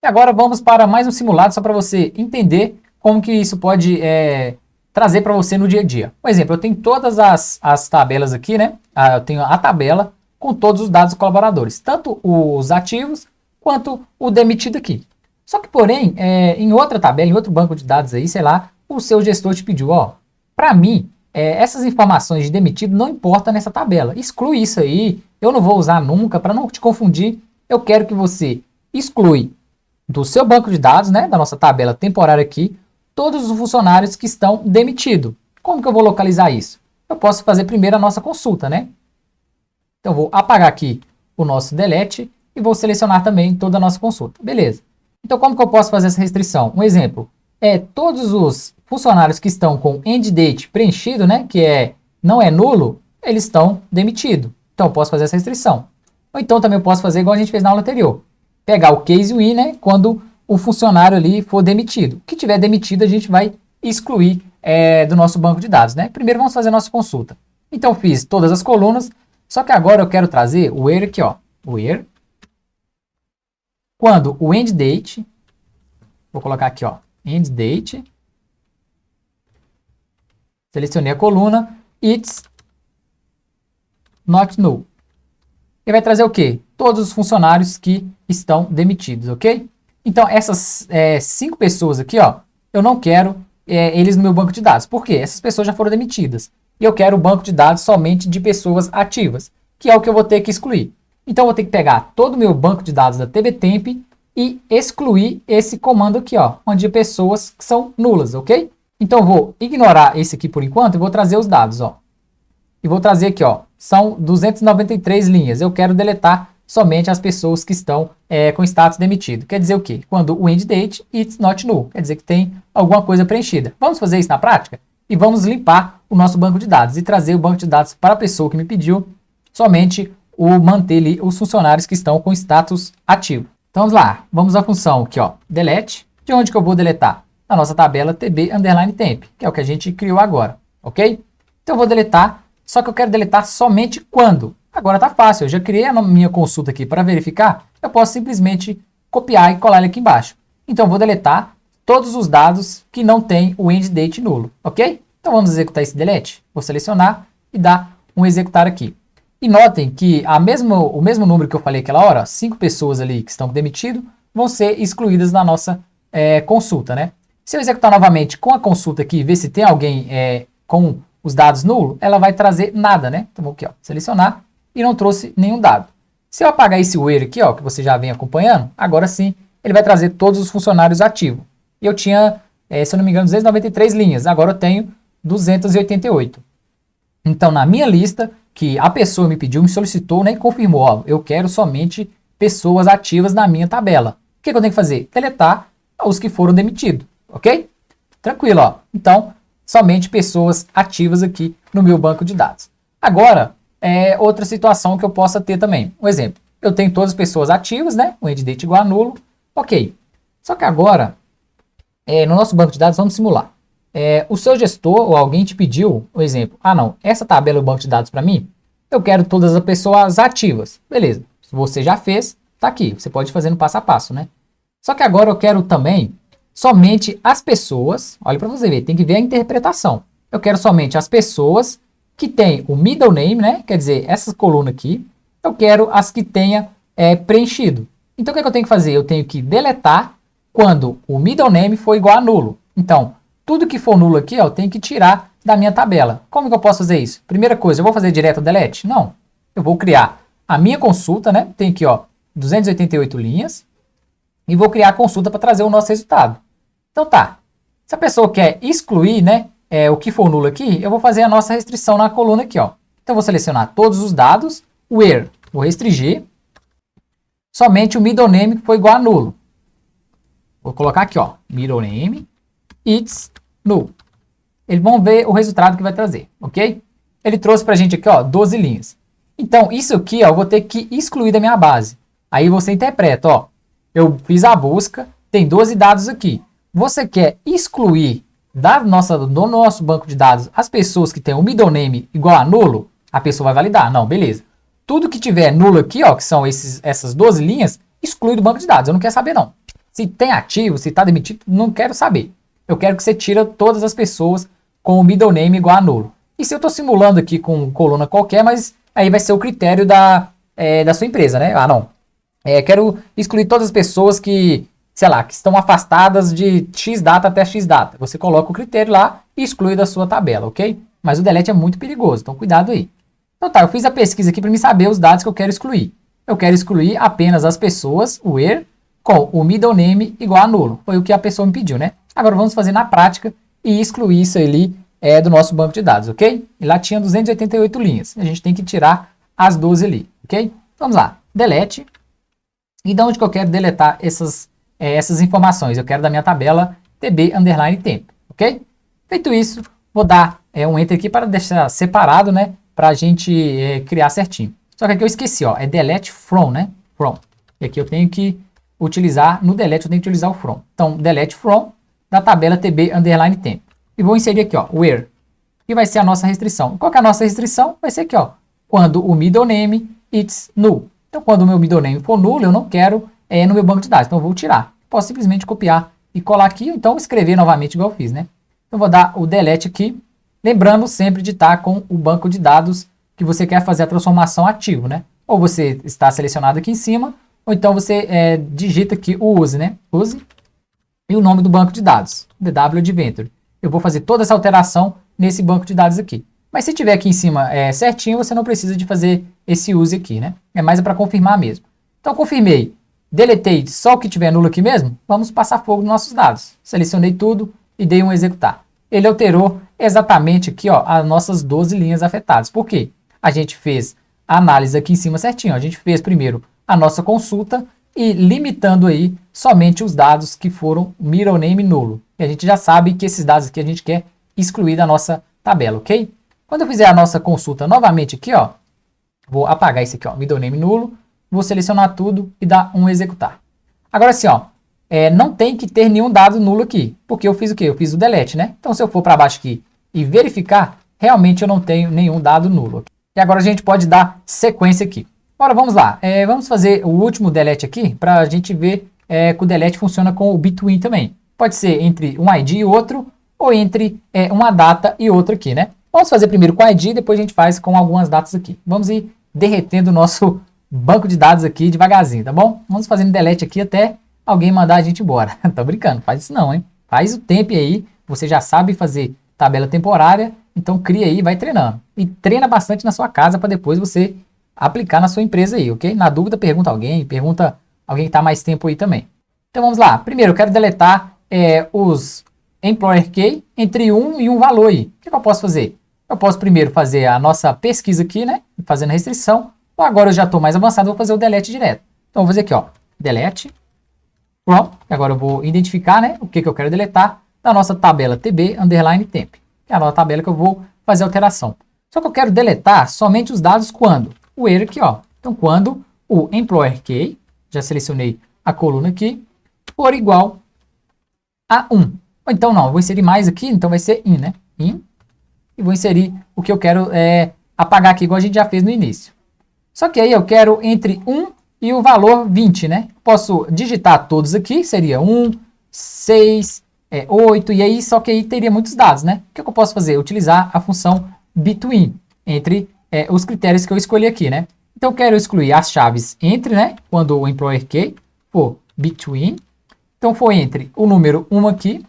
E agora vamos para mais um simulado só para você entender como que isso pode trazer para você no dia a dia. Por exemplo, eu tenho todas as tabelas aqui, né? Eu tenho a tabela com todos os dados dos colaboradores, tanto os ativos quanto o demitido aqui. Só que, porém, em outra tabela, em outro banco de dados aí, sei lá, o seu gestor te pediu, ó, para mim, essas informações de demitido não importam nessa tabela. Exclui isso aí, eu não vou usar nunca, para não te confundir. Eu quero que você exclui do seu banco de dados, né, da nossa tabela temporária aqui, todos os funcionários que estão demitidos. Como que eu vou localizar isso? Eu posso fazer primeiro a nossa consulta, né? Então, vou apagar aqui o nosso delete e vou selecionar também toda a nossa consulta. Beleza. Então, como que eu posso fazer essa restrição? Um exemplo é todos os funcionários que estão com end date preenchido, né, que não é nulo, eles estão demitidos. Então, eu posso fazer essa restrição. Ou então, também eu posso fazer igual a gente fez na aula anterior. Pegar o case win, né, quando o funcionário ali for demitido. O que tiver demitido, a gente vai excluir do nosso banco de dados, né? Primeiro, vamos fazer a nossa consulta. Então, fiz todas as colunas, só que agora eu quero trazer o where aqui, ó. Where. Quando o end date, vou colocar aqui, ó, end date. Selecionei a coluna, it's not null. Ele vai trazer o quê? Todos os funcionários que estão demitidos, ok? Então, essas 5 pessoas aqui, ó, eu não quero eles no meu banco de dados. Por quê? Essas pessoas já foram demitidas. E eu quero o banco de dados somente de pessoas ativas, que é o que eu vou ter que excluir. Então, eu vou ter que pegar todo o meu banco de dados da TBtemp e excluir esse comando aqui, ó, onde pessoas que são nulas, ok? Então, eu vou ignorar esse aqui por enquanto e vou trazer os dados, ó. E vou trazer aqui, ó, são 293 linhas. Eu quero deletar somente as pessoas que estão com status demitido. Quer dizer o quê? Quando o end date, it's not null. Quer dizer que tem alguma coisa preenchida. Vamos fazer isso na prática? E vamos limpar o nosso banco de dados e trazer o banco de dados para a pessoa que me pediu somente manter ali os funcionários que estão com status ativo. Então vamos lá. Vamos à função aqui, ó, delete. De onde que eu vou deletar? Na nossa tabela tb_temp, que é o que a gente criou agora, ok? Então eu vou deletar, só que eu quero deletar somente quando? Agora tá fácil, eu já criei a minha consulta aqui para verificar, eu posso simplesmente copiar e colar ele aqui embaixo. Então eu vou deletar todos os dados que não tem o end date nulo, ok? Então vamos executar esse delete, vou selecionar e dar um executar aqui. E notem que o mesmo número que eu falei aquela hora, 5 pessoas ali que estão demitidas, vão ser excluídas na nossa consulta, né? Se eu executar novamente com a consulta aqui e ver se tem alguém com os dados nulos, ela vai trazer nada, né? Então, vou aqui, ó, selecionar e não trouxe nenhum dado. Se eu apagar esse where aqui, ó, que você já vem acompanhando, agora sim, ele vai trazer todos os funcionários ativos. E eu tinha, se eu não me engano, 293 linhas, agora eu tenho 288. Então, na minha lista, que a pessoa me pediu, me solicitou, né, e confirmou, ó, eu quero somente pessoas ativas na minha tabela. O que eu tenho que fazer? Deletar os que foram demitidos, ok? Tranquilo, ó. Então, somente pessoas ativas aqui no meu banco de dados. Agora, outra situação que eu possa ter também. Um exemplo, eu tenho todas as pessoas ativas, né? O end date igual a nulo, ok. Só que agora, no nosso banco de dados, vamos simular. O seu gestor ou alguém te pediu, um exemplo, não, essa tabela é o banco de dados para mim, eu quero todas as pessoas ativas. Beleza, se você já fez, tá aqui, você pode fazer no passo a passo, né? Só que agora eu quero também somente as pessoas, olha para você ver, tem que ver a interpretação. Eu quero somente as pessoas que têm o middle name, né? Quer dizer, essa coluna aqui, eu quero as que tenha preenchido. Então, o que eu tenho que fazer? Eu tenho que deletar quando o middle name for igual a nulo. Então, tudo que for nulo aqui, ó, eu tenho que tirar da minha tabela. Como que eu posso fazer isso? Primeira coisa, eu vou fazer direto delete? Não. Eu vou criar a minha consulta, né? Tem aqui, ó, 288 linhas. E vou criar a consulta para trazer o nosso resultado. Então tá. Se a pessoa quer excluir, né, o que for nulo aqui, eu vou fazer a nossa restrição na coluna aqui, ó. Então, eu vou selecionar todos os dados, where, vou restringir, somente o middle name que foi igual a nulo. Vou colocar aqui, ó, middle name, it's null. Eles vão ver o resultado que vai trazer, ok? Ele trouxe pra gente aqui, ó, 12 linhas. Então, isso aqui, ó, eu vou ter que excluir da minha base. Aí você interpreta, ó, eu fiz a busca, tem 12 dados aqui. Você quer excluir do nosso banco de dados as pessoas que têm o middle name igual a nulo? A pessoa vai validar. Não, beleza. Tudo que tiver nulo aqui, ó, que são essas 12 linhas, exclui do banco de dados. Eu não quero saber, não. Se tem ativo, se está demitido, não quero saber. Eu quero que você tire todas as pessoas com o middle name igual a nulo. E se eu estou simulando aqui com coluna qualquer, mas aí vai ser o critério da sua empresa, né? Ah, não. Quero excluir todas as pessoas que, sei lá, que estão afastadas de X data até X data. Você coloca o critério lá e exclui da sua tabela, ok? Mas o delete é muito perigoso, então cuidado aí. Então tá, eu fiz a pesquisa aqui para me saber os dados que eu quero excluir. Eu quero excluir apenas as pessoas, o where, com o middle name igual a nulo. Foi o que a pessoa me pediu, né? Agora vamos fazer na prática e excluir isso ali do nosso banco de dados, ok? E lá tinha 288 linhas. A gente tem que tirar as 12 ali, ok? Vamos lá, delete. E de onde que eu quero deletar essas informações? Eu quero da minha tabela tb_temp, ok? Feito isso, vou dar um enter aqui para deixar separado, né? Para a gente criar certinho. Só que aqui eu esqueci, ó, é delete from, né? From. E aqui eu tenho que utilizar, no delete eu tenho que utilizar o from. Então, delete from da tabela tb_temp. E vou inserir aqui, ó, where. E vai ser a nossa restrição. Qual que é a nossa restrição? Vai ser aqui, ó, quando o middle name it's null. Então, quando o meu middle name for nulo, eu não quero no meu banco de dados. Então, eu vou tirar. Posso simplesmente copiar e colar aqui, ou então escrever novamente igual eu fiz, né? Então, vou dar o delete aqui, lembrando sempre de estar com o banco de dados que você quer fazer a transformação ativo, né? Ou você está selecionado aqui em cima, ou então você digita aqui o use, né? Use e o nome do banco de dados, DW Adventure. Eu vou fazer toda essa alteração nesse banco de dados aqui. Mas se tiver aqui em cima certinho, você não precisa de fazer esse use aqui, né? É mais para confirmar mesmo. Então, confirmei. Deletei só o que tiver nulo aqui mesmo. Vamos passar fogo nos nossos dados. Selecionei tudo e dei um executar. Ele alterou exatamente aqui, ó, as nossas 12 linhas afetadas. Por quê? A gente fez a análise aqui em cima certinho. A gente fez primeiro a nossa consulta e limitando aí somente os dados que foram middle name nulo. E a gente já sabe que esses dados aqui a gente quer excluir da nossa tabela, ok? Quando eu fizer a nossa consulta novamente aqui, ó, vou apagar esse aqui, ó, middle name nulo, vou selecionar tudo e dar um executar. Agora sim, ó, não tem que ter nenhum dado nulo aqui, porque eu fiz o quê? Eu fiz o delete, né? Então se eu for para baixo aqui e verificar, realmente eu não tenho nenhum dado nulo. E agora a gente pode dar sequência aqui. Agora vamos lá, vamos fazer o último delete aqui para a gente ver que o delete funciona com o between também. Pode ser entre um ID e outro, ou entre uma data e outra aqui, né? Vamos fazer primeiro com ID, depois a gente faz com algumas datas aqui. Vamos ir derretendo o nosso banco de dados aqui devagarzinho, tá bom? Vamos fazendo delete aqui até alguém mandar a gente embora. Tô brincando, faz isso não, hein? Faz o tempo aí, você já sabe fazer tabela temporária, então cria aí e vai treinando. E treina bastante na sua casa para depois você aplicar na sua empresa aí, ok? Na dúvida, pergunta alguém que está mais tempo aí também. Então vamos lá. Primeiro, eu quero deletar os employer key entre 1 e um valor aí. O que eu posso fazer? Eu posso primeiro fazer a nossa pesquisa aqui, né? Fazendo restrição. Ou agora eu já estou mais avançado, vou fazer o delete direto. Então vou fazer aqui, ó, delete from. Agora eu vou identificar, né, o que eu quero deletar da nossa tabela tb_temp. Que é a nossa tabela que eu vou fazer a alteração. Só que eu quero deletar somente os dados quando? O erro aqui, ó. Então quando o employer key, já selecionei a coluna aqui, for igual a 1. Ou então não, eu vou inserir mais aqui, então vai ser in, né? In. E vou inserir o que eu quero apagar aqui, igual a gente já fez no início. Só que aí eu quero entre 1 e o valor 20, né? Posso digitar todos aqui, seria 1, 6, 8, e aí só que aí teria muitos dados, né? O que eu posso fazer? Utilizar a função between, entre os critérios que eu escolhi aqui, né? Então eu quero excluir as chaves entre, né? Quando o employer key for between. Então for entre o número 1 aqui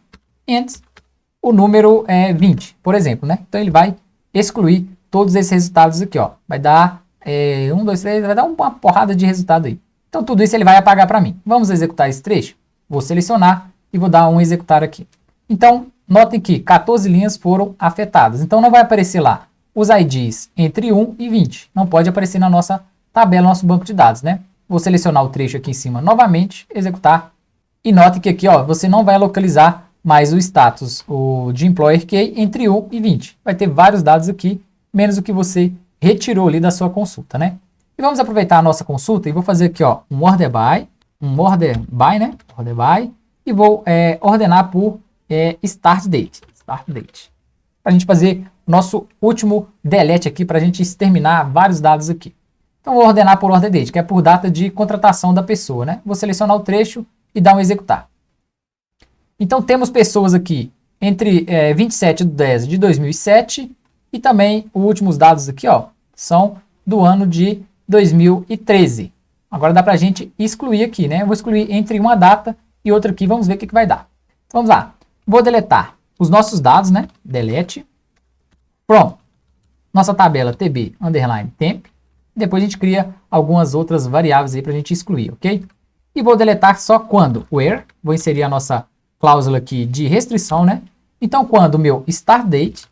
e o número 20, por exemplo, né? Então ele vai excluir todos esses resultados aqui, ó. Vai dar 1, 2, 3, vai dar uma porrada de resultado aí. Então tudo isso ele vai apagar para mim. Vamos executar esse trecho? Vou selecionar e vou dar um executar aqui. Então notem que 14 linhas foram afetadas. Então não vai aparecer lá os IDs entre 1 e 20. Não pode aparecer na nossa tabela, nosso banco de dados, né? Vou selecionar o trecho aqui em cima novamente, executar. E note que aqui, ó, você não vai localizar mais o status de employer key entre 1 e 20. Vai ter vários dados aqui, menos o que você retirou ali da sua consulta, né? E vamos aproveitar a nossa consulta e vou fazer aqui, ó, um order by, né? Order by, e vou ordenar por start date. Para a gente fazer nosso último delete aqui, para a gente exterminar vários dados aqui. Então vou ordenar por order date, que é por data de contratação da pessoa, né? Vou selecionar o trecho e dar um executar. Então temos pessoas aqui entre 27 de 10 de 2007 e também os últimos dados aqui, ó, são do ano de 2013. Agora dá pra gente excluir aqui, né? Eu vou excluir entre uma data e outra aqui, vamos ver o que vai dar. Vamos lá. Vou deletar os nossos dados, né? Delete. Pronto. Nossa tabela TB underline temp. Depois a gente cria algumas outras variáveis aí pra gente excluir, ok? E vou deletar só quando where. Vou inserir a nossa cláusula aqui de restrição, né? Então, quando o meu start date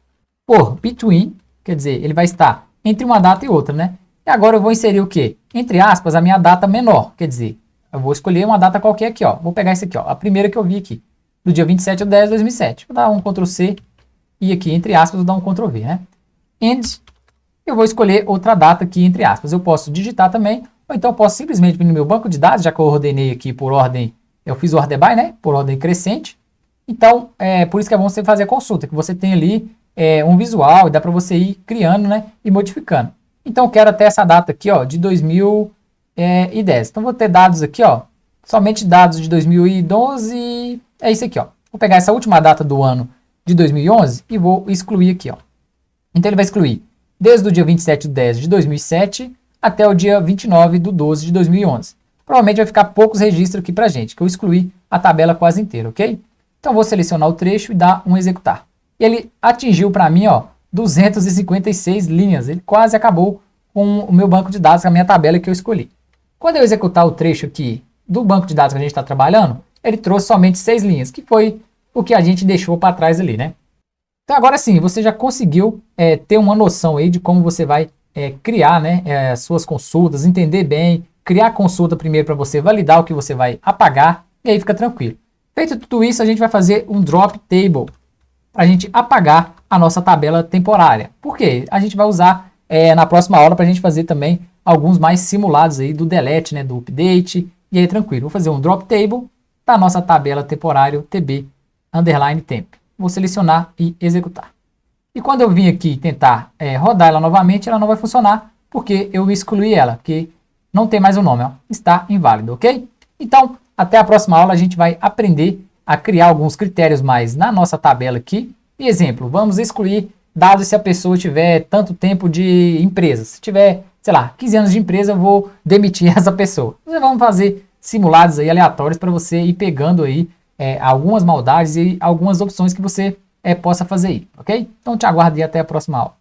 for between, quer dizer, ele vai estar entre uma data e outra, né? E agora eu vou inserir o quê? Entre aspas, a minha data menor, quer dizer, eu vou escolher uma data qualquer aqui, ó. Vou pegar esse aqui, ó, a primeira que eu vi aqui, do dia 27 de 10 de 2007. Vou dar um Ctrl C e aqui, entre aspas, vou dar um Ctrl V, né? And eu vou escolher outra data aqui, entre aspas. Eu posso digitar também, ou então eu posso simplesmente vir no meu banco de dados, já que eu ordenei aqui por ordem, eu fiz o order by, né? Por ordem crescente. Então, por isso que é bom você fazer a consulta, que você tem ali um visual e dá para você ir criando, né? E modificando. Então, eu quero até essa data aqui, ó, de 2010. Então, vou ter dados aqui, ó, somente dados de 2012, é isso aqui, ó. Vou pegar essa última data do ano de 2011 e vou excluir aqui, ó. Então, ele vai excluir desde o dia 27 de 10 de 2007 até o dia 29 de 12 de 2011. Provavelmente vai ficar poucos registros aqui pra gente, que eu excluí a tabela quase inteira, ok? Então, vou selecionar o trecho e dar um executar. E ele atingiu para mim, ó, 256 linhas. Ele quase acabou com o meu banco de dados, com a minha tabela que eu escolhi. Quando eu executar o trecho aqui do banco de dados que a gente está trabalhando, ele trouxe somente 6 linhas, que foi o que a gente deixou para trás ali, né? Então agora sim, você já conseguiu ter uma noção aí de como você vai criar, né, suas consultas, entender bem, criar a consulta primeiro para você validar o que você vai apagar, e aí fica tranquilo. Feito tudo isso, a gente vai fazer um drop table para a gente apagar a nossa tabela temporária. Por quê? A gente vai usar na próxima aula para a gente fazer também alguns mais simulados aí do delete, né, do update, e aí tranquilo. Vou fazer um drop table da nossa tabela temporária TB underline temp. Vou selecionar e executar. E quando eu vim aqui tentar rodar ela novamente, ela não vai funcionar, porque eu excluí ela, porque não tem mais o nome, ó, está inválido, ok? Então, até a próxima aula a gente vai aprender a criar alguns critérios mais na nossa tabela aqui. E exemplo, vamos excluir dados se a pessoa tiver tanto tempo de empresa. Se tiver, sei lá, 15 anos de empresa, eu vou demitir essa pessoa. Nós vamos fazer simulados aí aleatórios para você ir pegando aí algumas maldades e algumas opções que você possa fazer aí, ok? Então te aguardo e até a próxima aula.